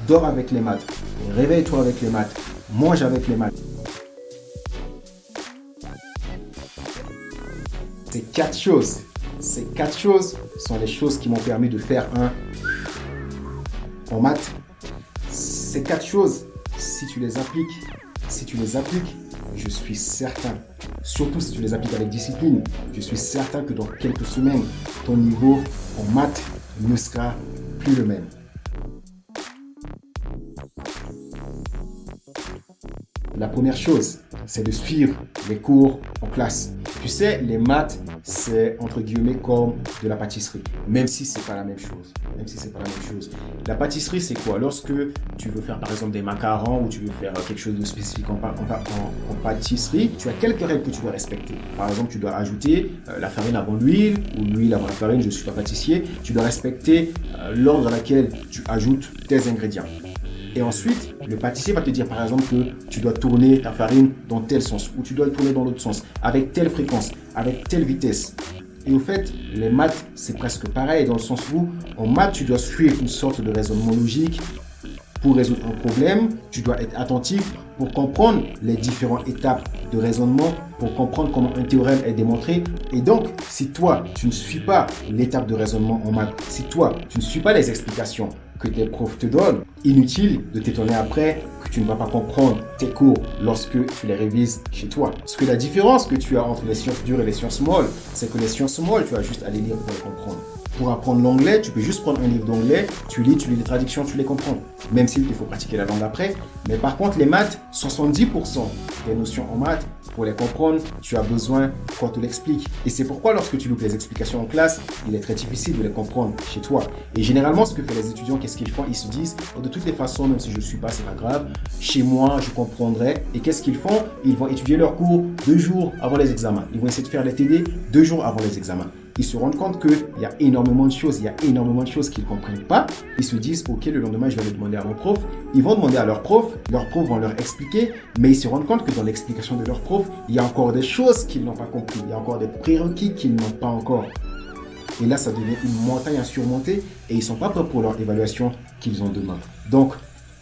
dors avec les maths, réveille-toi avec les maths, mange avec les maths. Ces quatre choses sont les choses qui m'ont permis de faire un en maths. Ces quatre choses, si tu les appliques, je suis certain, surtout si tu les appliques avec discipline, je suis certain que dans quelques semaines, ton niveau en maths ne sera plus le même. La première chose, c'est de suivre les cours en classe. Tu sais, les maths, c'est entre guillemets comme de la pâtisserie, même si c'est pas la même chose. La pâtisserie, c'est quoi? Lorsque tu veux faire par exemple des macarons ou tu veux faire quelque chose de spécifique en pâtisserie, tu as quelques règles que tu dois respecter. Par exemple, tu dois ajouter la farine avant l'huile ou l'huile avant la farine, je suis pas pâtissier. Tu dois respecter l'ordre dans lequel tu ajoutes tes ingrédients. Et ensuite, le pâtissier va te dire par exemple que tu dois tourner ta farine dans tel sens ou tu dois le tourner dans l'autre sens, avec telle fréquence, avec telle vitesse. Et au fait, les maths, c'est presque pareil dans le sens où en maths, tu dois suivre une sorte de raisonnement logique pour résoudre un problème. Tu dois être attentif pour comprendre les différentes étapes de raisonnement, pour comprendre comment un théorème est démontré. Et donc, si toi, tu ne suis pas l'étape de raisonnement en maths, si toi, tu ne suis pas les explications que tes profs te donnent, inutile de t'étonner après que tu ne vas pas comprendre tes cours lorsque tu les révises chez toi. Parce que la différence que tu as entre les sciences dures et les sciences molles, c'est que les sciences molles, tu as juste à les lire pour les comprendre. Pour apprendre l'anglais, tu peux juste prendre un livre d'anglais, tu lis les traductions, tu les comprends. Même s'il te faut pratiquer la langue après. Mais par contre, les maths, 70% des notions en maths, pour les comprendre, tu as besoin qu'on te l'explique. Et c'est pourquoi lorsque tu loupes les explications en classe, il est très difficile de les comprendre chez toi. Et généralement, ce que font les étudiants, qu'est-ce qu'ils font? Ils se disent, de toutes les façons, même si je ne suis pas, c'est pas grave, chez moi, je comprendrai. Et qu'est-ce qu'ils font? Ils vont étudier leurs cours 2 jours avant les examens. Ils vont essayer de faire les TD 2 jours avant les examens. Ils se rendent compte qu'il y a énormément de choses, qu'ils ne comprennent pas. Ils se disent, ok, le lendemain, je vais aller demander à mon prof. Ils vont demander à leur prof vont leur expliquer, mais ils se rendent compte que dans l'explication de leur prof, il y a encore des choses qu'ils n'ont pas compris, il y a encore des prérequis qu'ils n'ont pas encore. Et là, ça devient une montagne à surmonter et ils ne sont pas prêts pour leur évaluation qu'ils ont demain. Donc,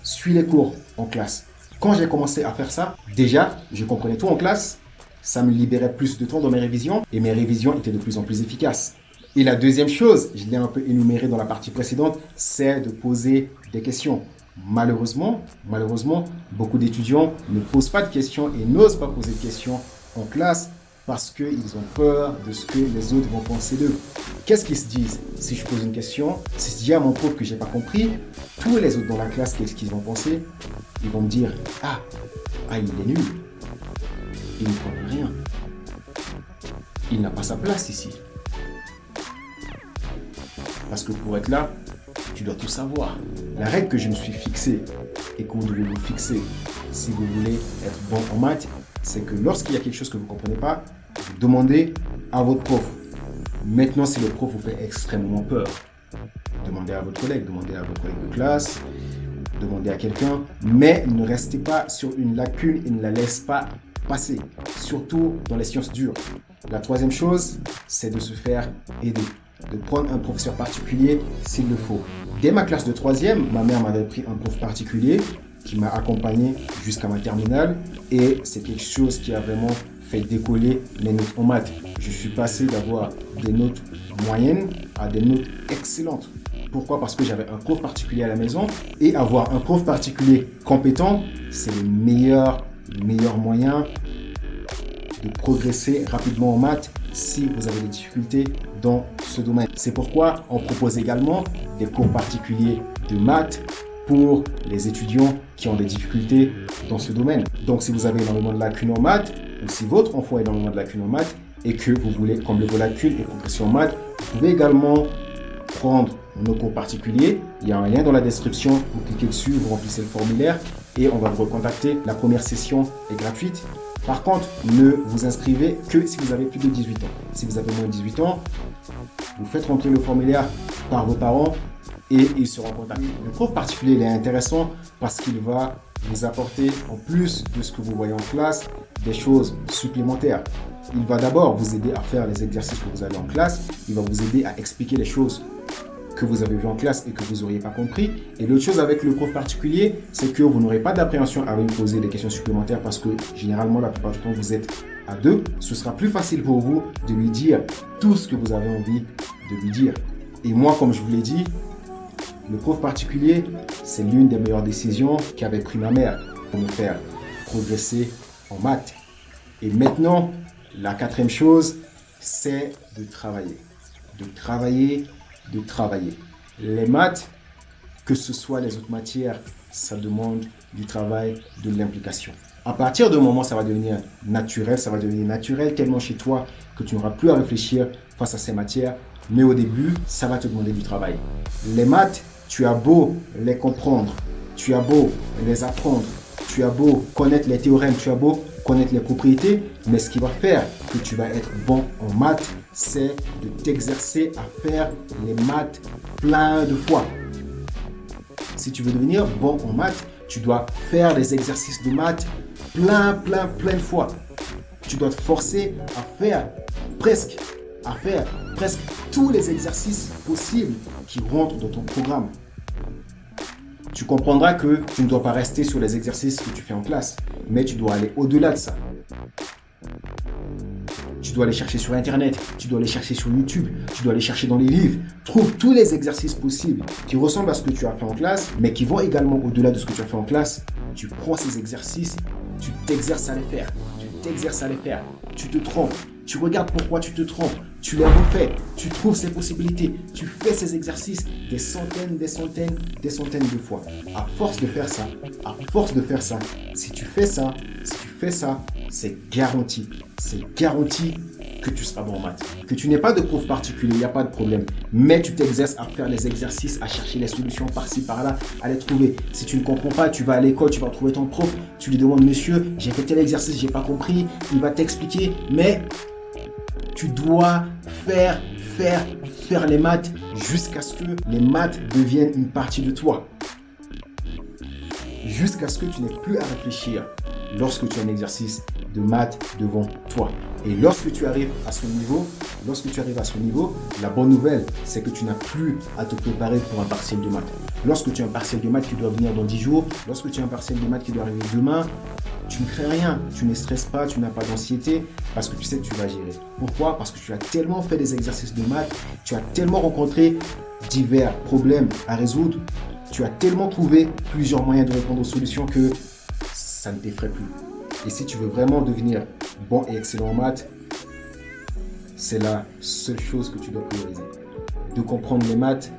suis les cours en classe. Quand j'ai commencé à faire ça, déjà, je comprenais tout en classe. Ça me libérait plus de temps dans mes révisions et mes révisions étaient de plus en plus efficaces. Et la deuxième chose, je l'ai un peu énuméré dans la partie précédente, c'est de poser des questions. Malheureusement, beaucoup d'étudiants ne posent pas de questions et n'osent pas poser de questions en classe parce qu'ils ont peur de ce que les autres vont penser d'eux. Qu'est-ce qu'ils se disent? Si je pose une question, si je dis à mon prof que je n'ai pas compris, tous les autres dans la classe, qu'est-ce qu'ils vont penser? Ils vont me dire « Ah, il est nul. Il ne comprend rien. Il n'a pas sa place ici. » Parce que pour être là, tu dois tout savoir. La règle que je me suis fixée et que vous devez vous fixer si vous voulez être bon en maths, c'est que lorsqu'il y a quelque chose que vous ne comprenez pas, vous demandez à votre prof. Maintenant, si le prof vous fait extrêmement peur, demandez à votre collègue de classe, demandez à quelqu'un, mais ne restez pas sur une lacune et ne la laissez pas passer, surtout dans les sciences dures. La troisième chose, c'est de se faire aider, de prendre un professeur particulier s'il le faut. Dès ma classe de 3e, ma mère m'avait pris un prof particulier qui m'a accompagné jusqu'à ma terminale et c'est quelque chose qui a vraiment fait décoller mes notes en maths. Je suis passé d'avoir des notes moyennes à des notes excellentes. Pourquoi? Parce que j'avais un prof particulier à la maison et avoir un prof particulier compétent, c'est le meilleur moyen de progresser rapidement en maths si vous avez des difficultés dans ce domaine. C'est pourquoi on propose également des cours particuliers de maths pour les étudiants qui ont des difficultés dans ce domaine. Donc si vous avez énormément de lacunes en maths, ou si votre enfant a énormément de lacunes en maths et que vous voulez combler vos lacunes et progresser en maths, vous pouvez également prendre nos cours particuliers. Il y a un lien dans la description, vous cliquez dessus, vous remplissez le formulaire et on va vous recontacter. La première session est gratuite. Par contre, ne vous inscrivez que si vous avez plus de 18 ans. Si vous avez moins de 18 ans, vous faites remplir le formulaire par vos parents et ils seront contactés. Le prof particulier il est intéressant parce qu'il va vous apporter, en plus de ce que vous voyez en classe, des choses supplémentaires. Il va d'abord vous aider à faire les exercices que vous avez en classe. Il va vous aider à expliquer les choses que vous avez vu en classe et que vous n'auriez pas compris. Et l'autre chose avec le prof particulier, c'est que vous n'aurez pas d'appréhension à lui poser des questions supplémentaires parce que généralement, la plupart du temps, vous êtes à deux. Ce sera plus facile pour vous de lui dire tout ce que vous avez envie de lui dire. Et moi, comme je vous l'ai dit, le prof particulier, c'est l'une des meilleures décisions qu'avait pris ma mère pour me faire progresser en maths. Et maintenant, la quatrième chose, c'est de travailler. De travailler, de travailler. Les maths, que ce soit les autres matières, ça demande du travail, de l'implication. À partir de moment, ça va devenir naturel tellement chez toi que tu n'auras plus à réfléchir face à ces matières. Mais au début, ça va te demander du travail. Les maths, tu as beau les comprendre, tu as beau les apprendre, tu as beau connaître les théorèmes, tu as beau connaître les propriétés, mais ce qui va faire que tu vas être bon en maths, c'est de t'exercer à faire les maths plein de fois. Si tu veux devenir bon en maths, tu dois faire des exercices de maths plein de fois. Tu dois te forcer à faire presque tous les exercices possibles qui rentrent dans ton programme. Tu comprendras que tu ne dois pas rester sur les exercices que tu fais en classe, mais tu dois aller au-delà de ça. Tu dois aller chercher sur Internet, tu dois aller chercher sur YouTube, tu dois aller chercher dans les livres. Trouve tous les exercices possibles qui ressemblent à ce que tu as fait en classe, mais qui vont également au-delà de ce que tu as fait en classe. Tu prends ces exercices, tu t'exerces à les faire, tu te trompes, tu regardes pourquoi tu te trompes, tu les refais, tu trouves ces possibilités, tu fais ces exercices des centaines de fois. À force de faire ça, si tu fais ça, c'est garanti que tu seras bon en maths. Que tu n'aies pas de prof particulier, il n'y a pas de problème. Mais tu t'exerces à faire les exercices, à chercher les solutions par-ci, par-là, à les trouver. Si tu ne comprends pas, tu vas à l'école, tu vas trouver ton prof, tu lui demandes, monsieur, j'ai fait tel exercice, j'ai pas compris, il va t'expliquer, mais tu dois faire les maths jusqu'à ce que les maths deviennent une partie de toi. Jusqu'à ce que tu n'aies plus à réfléchir lorsque tu as un exercice de maths devant toi. Et lorsque tu arrives à ce niveau, la bonne nouvelle, c'est que tu n'as plus à te préparer pour un partiel de maths. Lorsque tu as un partiel de maths qui doit venir dans 10 jours, lorsque tu as un partiel de maths qui doit arriver demain, tu ne crées rien, tu ne stresses pas, tu n'as pas d'anxiété parce que tu sais que tu vas gérer. Pourquoi? Parce que tu as tellement fait des exercices de maths, tu as tellement rencontré divers problèmes à résoudre, tu as tellement trouvé plusieurs moyens de répondre aux solutions que ça ne t'effraie plus. Et si tu veux vraiment devenir bon et excellent en maths, c'est la seule chose que tu dois prioriser. De comprendre les maths,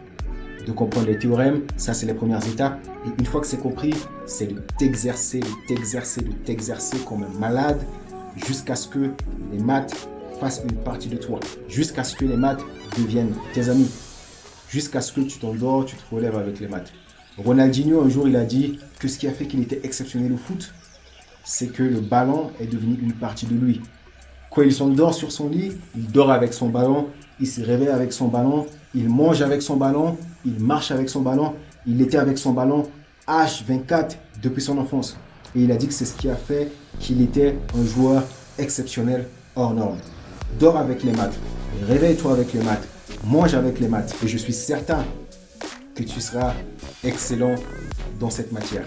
de comprendre les théorèmes, ça c'est les premières étapes. Et une fois que c'est compris, c'est de t'exercer comme un malade jusqu'à ce que les maths fassent une partie de toi. Jusqu'à ce que les maths deviennent tes amis. Jusqu'à ce que tu t'endors, tu te relèves avec les maths. Ronaldinho, un jour, il a dit que ce qui a fait qu'il était exceptionnel au foot, c'est que le ballon est devenu une partie de lui. Quand il s'endort sur son lit, il dort avec son ballon, il se réveille avec son ballon, il mange avec son ballon, il marche avec son ballon, il était avec son ballon H24 depuis son enfance. Et il a dit que c'est ce qui a fait qu'il était un joueur exceptionnel hors norme. Dors avec les maths, réveille-toi avec les maths, mange avec les maths et je suis certain que tu seras excellent dans cette matière.